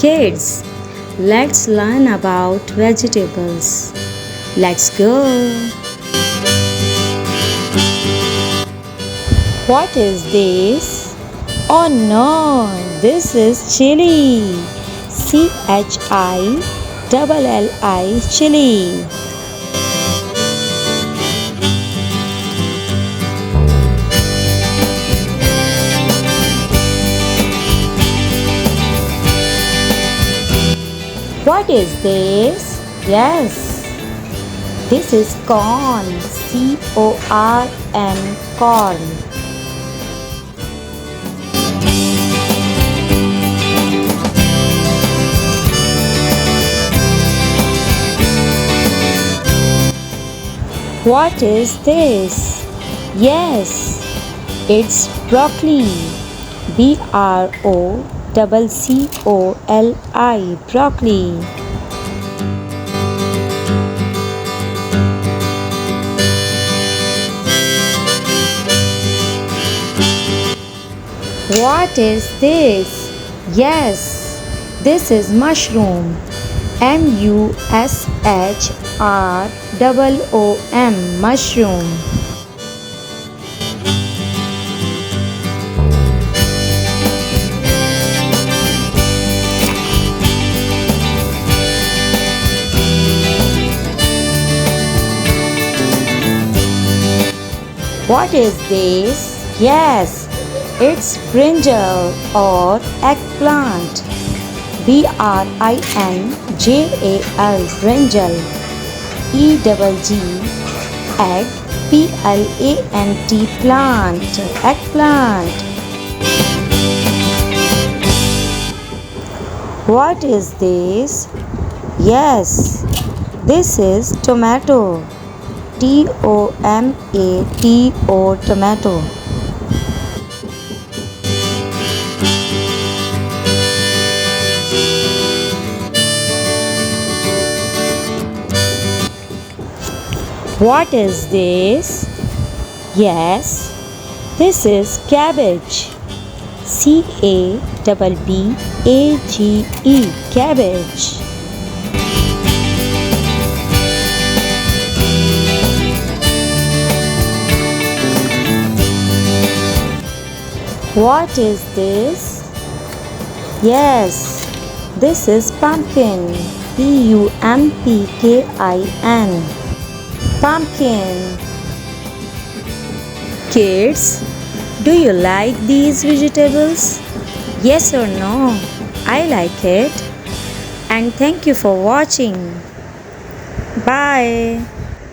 Kids, let's learn about vegetables. Let's go. What is this? Oh no, this is chili. CHILLI chili. What is this? Yes, this is corn. CORN, corn. What is this? Yes, it's broccoli. BROCCOLI, broccoli. What is this? Yes, this is mushroom. MUSHROOM, mushroom. What is this? Yes, it's brinjal or eggplant. BRINJAL, brinjal. EGG, egg. PLANT, plant, eggplant. What is this? Yes, this is tomato. TOMATO, tomato. What is this? Yes, this is cabbage. CABBAGE, cabbage. What is this? Yes, this is pumpkin. PUMPKIN, pumpkin. Kids, do you like these vegetables? Yes or no? I like it. And thank you for watching. Bye.